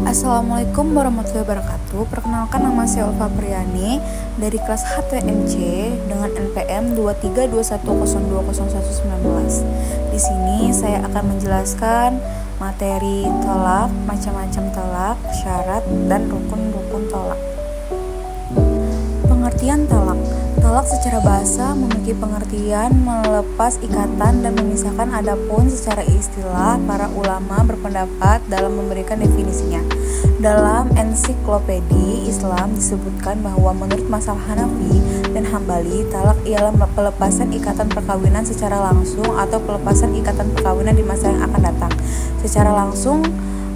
Assalamualaikum warahmatullahi wabarakatuh. Perkenalkan, nama saya Ulfa Priyani dari kelas HTMC dengan NPM 2321020119. Di sini saya akan menjelaskan materi tolak, macam-macam tolak, syarat, dan rukun-rukun tolak. Pengertian tolak. Tolak secara bahasa memiliki pengertian melepas ikatan dan memisahkan. Adapun secara istilah, para ulama berpendapat dalam memberikan definisinya. Dalam ensiklopedi Islam disebutkan bahwa menurut mazhab Hanafi dan Hambali, talak ialah pelepasan ikatan perkawinan secara langsung atau pelepasan ikatan perkawinan di masa yang akan datang. Secara langsung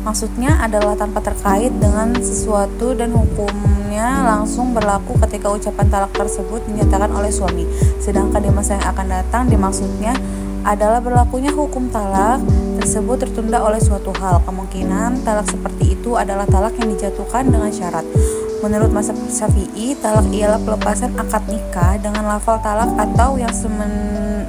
maksudnya adalah tanpa terkait dengan sesuatu dan hukumnya langsung berlaku ketika ucapan talak tersebut dinyatakan oleh suami. Sedangkan di masa yang akan datang dimaksudnya adalah berlakunya hukum talak tersebut tertunda oleh suatu hal. Kemungkinan talak seperti itu adalah talak yang dijatuhkan dengan syarat. Menurut mazhab Syafi'i, talak ialah pelepasan akad nikah dengan lafal talak atau yang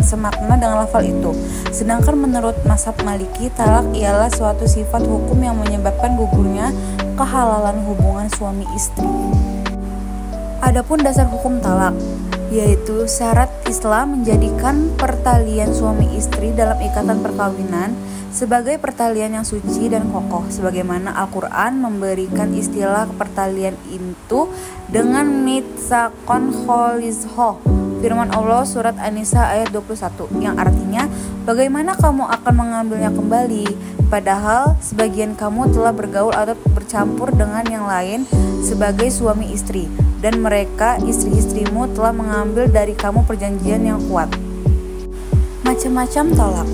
semakna dengan lafal itu. Sedangkan menurut mazhab Maliki, talak ialah suatu sifat hukum yang menyebabkan gugurnya kehalalan hubungan suami istri. Adapun dasar hukum talak, yaitu syarat Islam menjadikan pertalian suami istri dalam ikatan perkawinan sebagai pertalian yang suci dan kokoh, sebagaimana Al-Quran memberikan istilah pertalian itu dengan mitsaqon khalizho. Firman Allah surat An-Nisa ayat 21 yang artinya, bagaimana kamu akan mengambilnya kembali padahal sebagian kamu telah bergaul atau bercampur dengan yang lain sebagai suami istri, dan mereka istri-istrimu telah mengambil dari kamu perjanjian yang kuat. Macam-macam talak.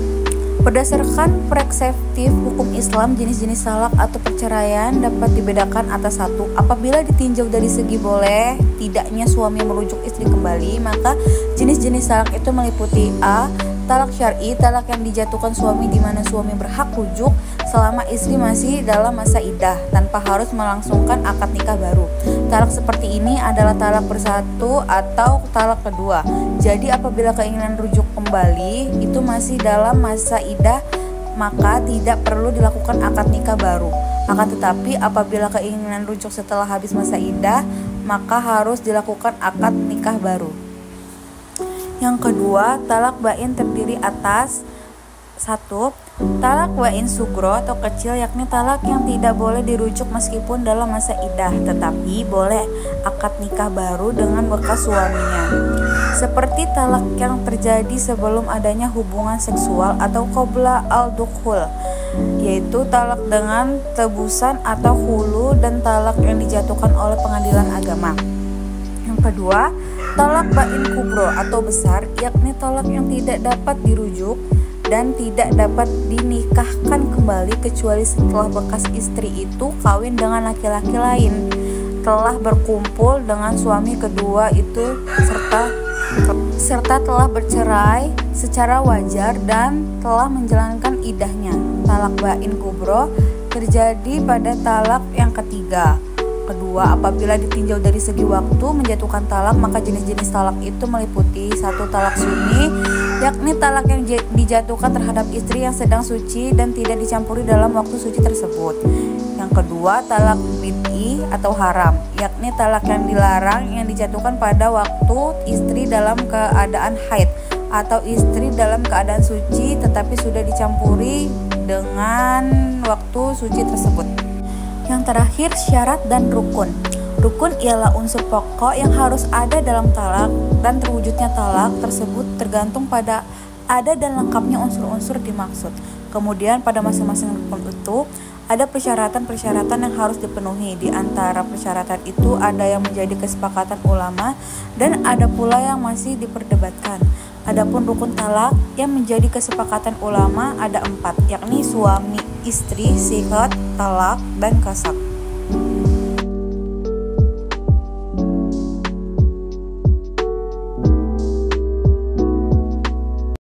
Berdasarkan perspektif hukum Islam, jenis-jenis talak atau perceraian dapat dibedakan atas satu. Apabila ditinjau dari segi boleh tidaknya suami merujuk istri kembali, maka jenis-jenis talak itu meliputi A. Talak syar'i, talak yang dijatuhkan suami di mana suami berhak rujuk selama istri masih dalam masa iddah tanpa harus melangsungkan akad nikah baru. Talak seperti ini adalah talak bersatu atau talak kedua. Jadi apabila keinginan rujuk kembali itu masih dalam masa iddah, maka tidak perlu dilakukan akad nikah baru. Akan tetapi apabila keinginan rujuk setelah habis masa iddah, maka harus dilakukan akad nikah baru. Yang kedua, talak bain terdiri atas 1. Talak bain sugro atau kecil, yakni talak yang tidak boleh dirujuk meskipun dalam masa iddah, tetapi boleh akad nikah baru dengan bekas suaminya. Seperti talak yang terjadi sebelum adanya hubungan seksual atau qabla al-dukhul, yaitu talak dengan tebusan atau hulu, dan talak yang dijatuhkan oleh pengadilan agama. Yang kedua, talak bain kubro atau besar, yakni talak yang tidak dapat dirujuk dan tidak dapat dinikahkan kembali kecuali setelah bekas istri itu kawin dengan laki-laki lain, telah berkumpul dengan suami kedua itu serta telah bercerai secara wajar dan telah menjalankan iddahnya. Talak bain kubro terjadi pada talak yang ketiga. Kedua, apabila ditinjau dari segi waktu menjatuhkan talak, maka jenis-jenis talak itu meliputi 1. Talak sunni, yakni talak yang dijatuhkan terhadap istri yang sedang suci dan tidak dicampuri dalam waktu suci tersebut. Yang kedua, talak bid'i atau haram, yakni talak yang dilarang yang dijatuhkan pada waktu istri dalam keadaan haid atau istri dalam keadaan suci tetapi sudah dicampuri dengan waktu suci tersebut. Yang terakhir, syarat dan rukun. Rukun ialah unsur pokok yang harus ada dalam talak, dan terwujudnya talak tersebut tergantung pada ada dan lengkapnya unsur-unsur dimaksud. Kemudian pada masing-masing rukun itu ada persyaratan-persyaratan yang harus dipenuhi. Di antara persyaratan itu ada yang menjadi kesepakatan ulama dan ada pula yang masih diperdebatkan. Adapun rukun talak yang menjadi kesepakatan ulama ada 4, yakni suami, istri, sihat, talak, dan qasak.